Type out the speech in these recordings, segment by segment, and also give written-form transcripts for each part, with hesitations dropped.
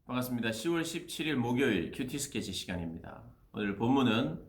반갑습니다. 10월 17일 목요일 큐티 스케치 시간입니다. 오늘 본문은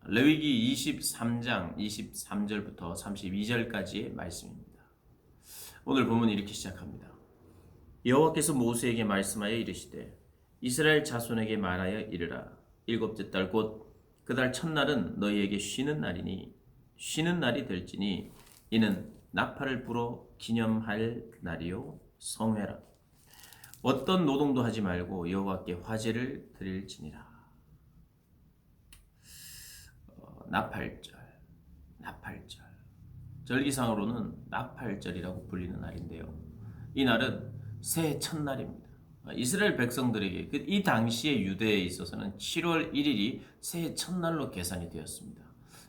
레위기 23장 23절부터 32절까지의 말씀입니다. 오늘 본문은 이렇게 시작합니다. 여호와께서 모세에게 말씀하여 이르시되 이스라엘 자손에게 말하여 이르라. 일곱째 달 곧 그 달 첫날은 너희에게 쉬는 날이니 쉬는 날이 될지니 이는 나팔을 불어 기념할 날이요 성회라. 어떤 노동도 하지 말고 여호와께 화제를 드릴지니라. 나팔절. 절기상으로는 나팔절이라고 불리는 날인데요. 이 날은 새해 첫날입니다. 이스라엘 백성들에게 이 당시의 유대에 있어서는 7월 1일이 새해 첫날로 계산이 되었습니다.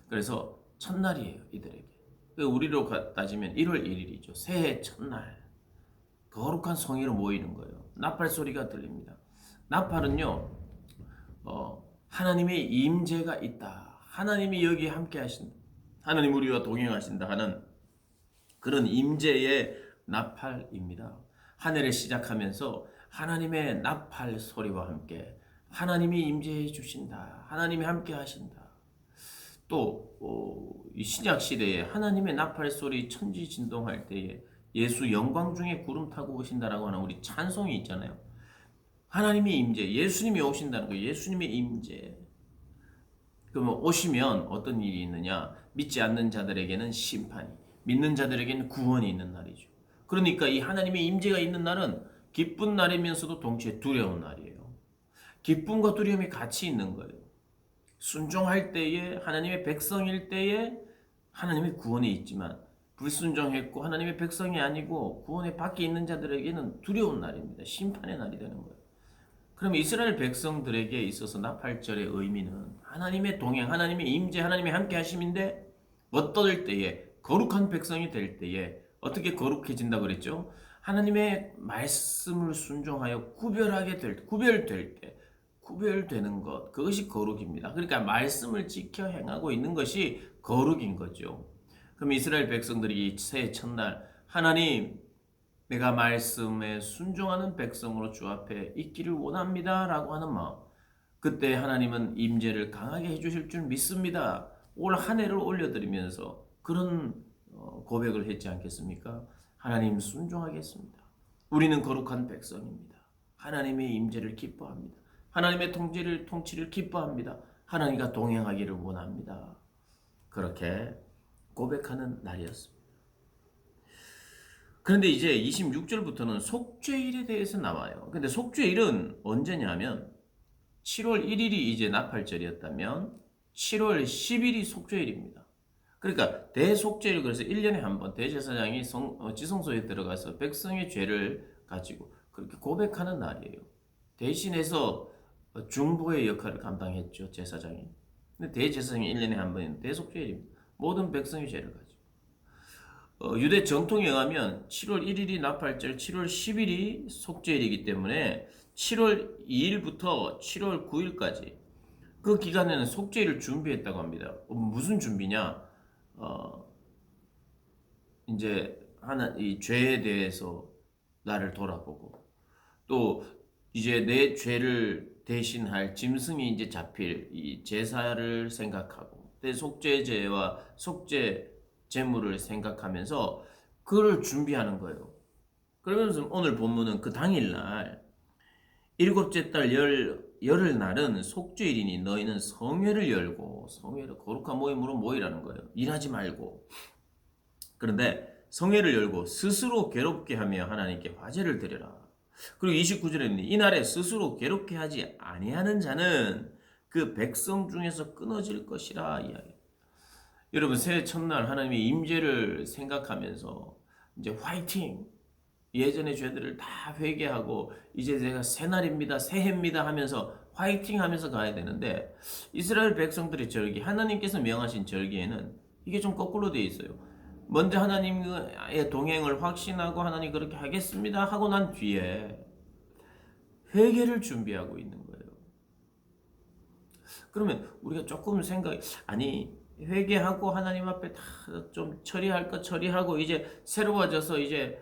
그래서 첫날이에요, 이들에게. 우리로 따지면 1월 1일이죠. 새해 첫날. 거룩한 성회로 모이는 거예요. 나팔 소리가 들립니다. 나팔은요, 하나님의 임재가 있다. 하나님이 여기 함께 하신다. 하나님 우리와 동행하신다 하는 그런 임재의 나팔입니다. 한 해를 시작하면서 하나님의 나팔 소리와 함께 하나님이 임재해 주신다. 하나님이 함께 하신다. 또 신약 시대에 하나님의 나팔 소리 천지 진동할 때에 예수 영광 중에 구름 타고 오신다라고 하는 우리 찬송이 있잖아요. 하나님의 임재, 예수님이 오신다는 거예요. 예수님의 임재. 그러면 오시면 어떤 일이 있느냐? 믿지 않는 자들에게는 심판이, 믿는 자들에게는 구원이 있는 날이죠. 그러니까 이 하나님의 임재가 있는 날은 기쁜 날이면서도 동시에 두려운 날이에요. 기쁨과 두려움이 같이 있는 거예요. 순종할 때에 하나님의 백성일 때에 하나님의 구원이 있지만 불순종했고 하나님의 백성이 아니고 구원의 밖에 있는 자들에게는 두려운 날입니다. 심판의 날이 되는 거예요. 그럼 이스라엘 백성들에게 있어서 나팔절의 의미는 하나님의 동행, 하나님의 임재, 하나님의 함께 하심인데 어떨 때에 거룩한 백성이 될 때에 어떻게 거룩해진다고 그랬죠? 하나님의 말씀을 순종하여 구별될 때 구별되는 것, 그것이 거룩입니다. 그러니까 말씀을 지켜 행하고 있는 것이 거룩인 거죠. 그럼 이스라엘 백성들이 새해 첫날 하나님 내가 말씀에 순종하는 백성으로 주 앞에 있기를 원합니다 라고 하는 마음, 그때 하나님은 임재를 강하게 해주실 줄 믿습니다. 올 한 해를 올려드리면서 그런 고백을 했지 않겠습니까? 하나님 순종하겠습니다. 우리는 거룩한 백성입니다. 하나님의 임재를 기뻐합니다. 하나님의 통치를 기뻐합니다. 하나님과 동행하기를 원합니다. 그렇게 고백하는 날이었습니다. 그런데 이제 26절부터는 속죄일에 대해서 나와요. 근데 속죄일은 언제냐면 7월 1일이 이제 나팔절이었다면 7월 10일이 속죄일입니다. 그러니까 대속죄일, 그래서 1년에 한 번 대제사장이 지성소에 들어가서 백성의 죄를 가지고 그렇게 고백하는 날이에요. 대신해서 중보의 역할을 감당했죠, 제사장이. 근데 대제사장이 1년에 한 번인 대속죄일입니다. 모든 백성의 죄를 가지고. 유대 정통에 의하면 7월 1일이 나팔절, 7월 10일이 속죄일이기 때문에 7월 2일부터 7월 9일까지 그 기간에는 속죄일을 준비했다고 합니다. 무슨 준비냐? 이제 이 죄에 대해서 나를 돌아보고 또 이제 내 죄를 대신할 짐승이 이제 잡힐 이 제사를 생각하고 속죄제와 속죄 제물을 생각하면서 그걸 준비하는 거예요. 그러면서 오늘 본문은 그 당일날 일곱째 달 열흘 날은 속죄일이니 너희는 성회를 열고, 성회를 거룩한 모임으로 모이라는 거예요. 일하지 말고. 그런데 성회를 열고 스스로 괴롭게 하며 하나님께 화제를 드려라. 그리고 29절에는 이날에 스스로 괴롭게 하지 아니하는 자는 그 백성 중에서 끊어질 것이라 이야기. 여러분, 새해 첫날 하나님의 임재를 생각하면서 이제 화이팅! 예전의 죄들을 다 회개하고 이제 제가 새날입니다, 새해입니다 하면서 화이팅 하면서 가야 되는데, 이스라엘 백성들의 절기, 하나님께서 명하신 절기에는 이게 좀 거꾸로 되어 있어요. 먼저 하나님의 동행을 확신하고 하나님 그렇게 하겠습니다 하고 난 뒤에 회개를 준비하고 있는 거예요. 그러면 우리가 조금 아니 회개하고 하나님 앞에 다 좀 처리할 것 처리하고 이제 새로워져서 이제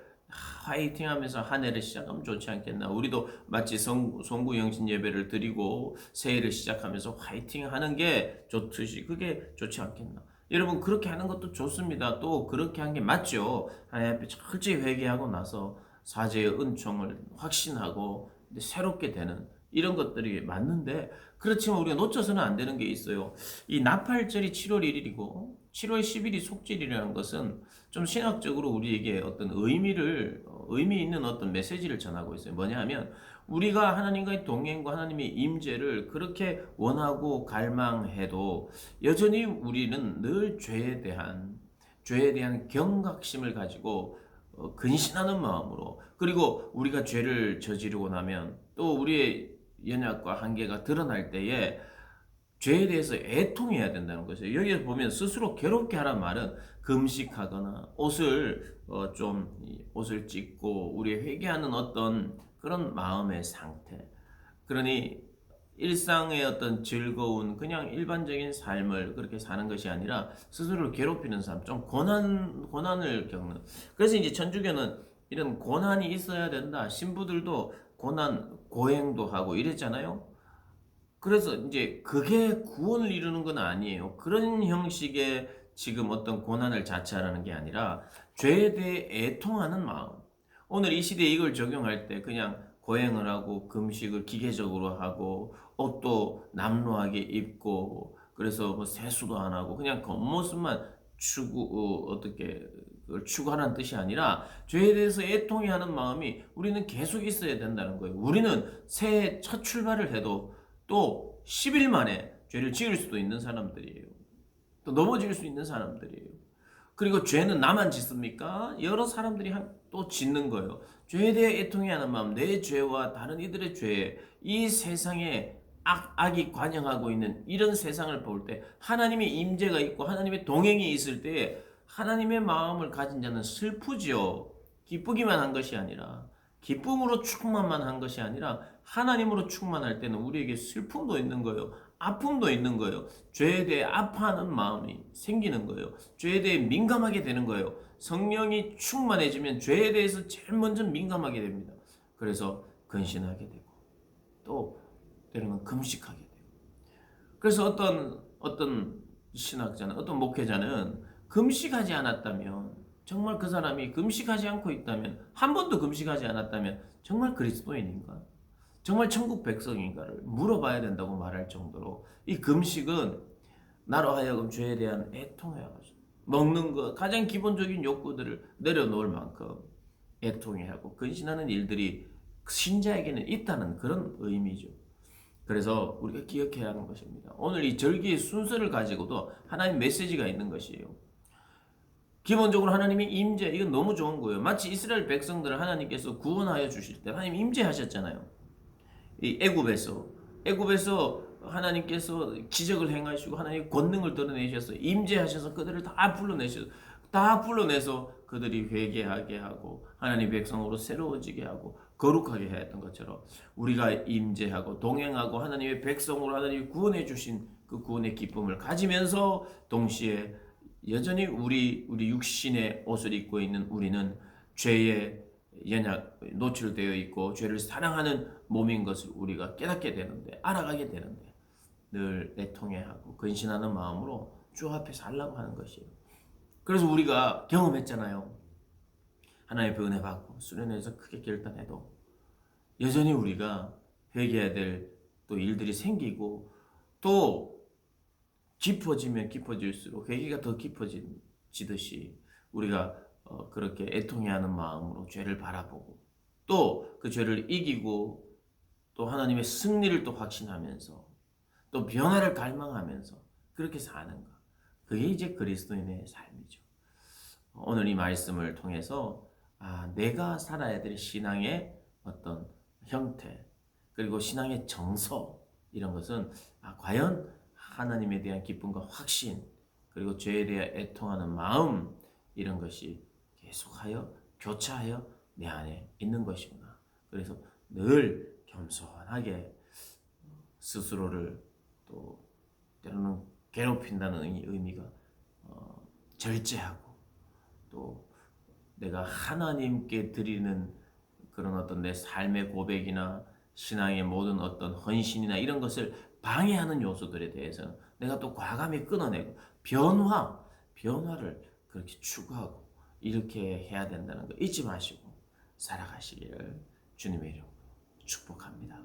화이팅 하면서 한 해를 시작하면 좋지 않겠나. 우리도 마치 송구 영신 예배를 드리고 새해를 시작하면서 화이팅 하는 게 좋듯이 그게 좋지 않겠나. 여러분 그렇게 하는 것도 좋습니다. 또 그렇게 한 게 맞죠. 하나님 앞에 철저히 회개하고 나서 사죄의 은총을 확신하고 새롭게 되는 이런 것들이 맞는데, 그렇지만 우리가 놓쳐서는 안 되는 게 있어요. 이 나팔절이 7월 1일이고 7월 10일이 속죄일이라는 것은 좀 신학적으로 우리에게 어떤 의미 있는 어떤 메시지를 전하고 있어요. 뭐냐 하면 우리가 하나님과의 동행과 하나님의 임재를 그렇게 원하고 갈망해도 여전히 우리는 늘 죄에 대한 경각심을 가지고 근신하는 마음으로, 그리고 우리가 죄를 저지르고 나면 또 우리의 연약과 한계가 드러날 때에 죄에 대해서 애통해야 된다는 것이에요. 여기에 보면 스스로 괴롭게 하라는 말은 금식하거나 옷을 찢고 우리 회개하는 어떤 그런 마음의 상태. 그러니 일상의 어떤 즐거운 그냥 일반적인 삶을 그렇게 사는 것이 아니라 스스로를 괴롭히는 삶, 좀 고난을 겪는. 그래서 이제 천주교는 이런 고난이 있어야 된다. 신부들도 고행도 하고 이랬잖아요. 그래서 이제 그게 구원을 이루는 건 아니에요. 그런 형식의 지금 어떤 고난을 자처하는 게 아니라 죄에 대해 애통하는 마음. 오늘 이 시대에 이걸 적용할 때 그냥 고행을 하고 금식을 기계적으로 하고 옷도 남루하게 입고 그래서 뭐 세수도 안 하고 그냥 겉모습만 어떻게 그걸 추구하라는 뜻이 아니라 죄에 대해서 애통해하는 마음이 우리는 계속 있어야 된다는 거예요. 우리는 새해 첫 출발을 해도 또 10일 만에 죄를 지을 수도 있는 사람들이에요. 또 넘어질 수 있는 사람들이에요. 그리고 죄는 나만 짓습니까? 여러 사람들이 또 짓는 거예요. 죄에 대해 애통해야 하는 마음, 내 죄와 다른 이들의 죄, 이 세상에 악이 관영하고 있는 이런 세상을 볼 때 하나님의 임재가 있고 하나님의 동행이 있을 때 하나님의 마음을 가진 자는 슬프지요. 기쁘기만 한 것이 아니라, 기쁨으로 충만만 한 것이 아니라 하나님으로 충만할 때는 우리에게 슬픔도 있는 거예요. 아픔도 있는 거예요. 죄에 대해 아파하는 마음이 생기는 거예요. 죄에 대해 민감하게 되는 거예요. 성령이 충만해지면 죄에 대해서 제일 먼저 민감하게 됩니다. 그래서 근신하게 되고 또 때로는 금식하게 되고. 그래서 어떤 신학자는, 어떤 목회자는 금식하지 않았다면, 정말 그 사람이 금식하지 않고 있다면, 한 번도 금식하지 않았다면 정말 그리스도인인가? 정말 천국 백성인가를 물어봐야 된다고 말할 정도로 이 금식은 나로 하여금 죄에 대한 애통해야 하죠. 먹는 것, 가장 기본적인 욕구들을 내려놓을 만큼 애통해 하고 근신하는 일들이 신자에게는 있다는 그런 의미죠. 그래서 우리가 기억해야 하는 것입니다. 오늘 이 절기의 순서를 가지고도 하나님 메시지가 있는 것이에요. 기본적으로 하나님의 임재, 이건 너무 좋은 거예요. 마치 이스라엘 백성들을 하나님께서 구원하여 주실 때 하나님 임재하셨잖아요. 이 애굽에서 하나님께서 기적을 행하시고 하나님의 권능을 드러내셔서 임재하셔서 그들을 다 불러내서 그들이 회개하게 하고 하나님 백성으로 새로워지게 하고 거룩하게 했던 것처럼 우리가 임재하고 동행하고 하나님의 백성으로 하나님이 구원해 주신 그 구원의 기쁨을 가지면서 동시에 여전히 우리 육신의 옷을 입고 있는 우리는 죄의 연약 노출되어 있고 죄를 사랑하는 몸인 것을 우리가 깨닫게 되는데, 알아가게 되는데 늘 애통해하고 근신하는 마음으로 주 앞에 살라고 하는 것이에요. 그래서 우리가 경험했잖아요. 하나님의 은혜 받고 수련회에서 크게 결단해도 여전히 우리가 회개해야 될 또 일들이 생기고 또 깊어지면 깊어질수록 회개가 더 깊어지듯이 우리가 그렇게 애통해하는 마음으로 죄를 바라보고 또 그 죄를 이기고 또 하나님의 승리를 또 확신하면서 또 변화를 갈망하면서 그렇게 사는 것, 그게 이제 그리스도인의 삶이죠. 오늘 이 말씀을 통해서 내가 살아야 될 신앙의 어떤 형태 그리고 신앙의 정서, 이런 것은 과연 하나님에 대한 기쁨과 확신 그리고 죄에 대해 애통하는 마음, 이런 것이 계속하여 교차하여 내 안에 있는 것이구나. 그래서 늘 겸손하게 스스로를 또 때로는 괴롭힌다는 의미가 절제하고 또 내가 하나님께 드리는 그런 어떤 내 삶의 고백이나 신앙의 모든 어떤 헌신이나 이런 것을 방해하는 요소들에 대해서 내가 또 과감히 끊어내고 변화를 그렇게 추구하고 이렇게 해야 된다는 거 잊지 마시고 살아가시기를 주님의 이름으로 축복합니다.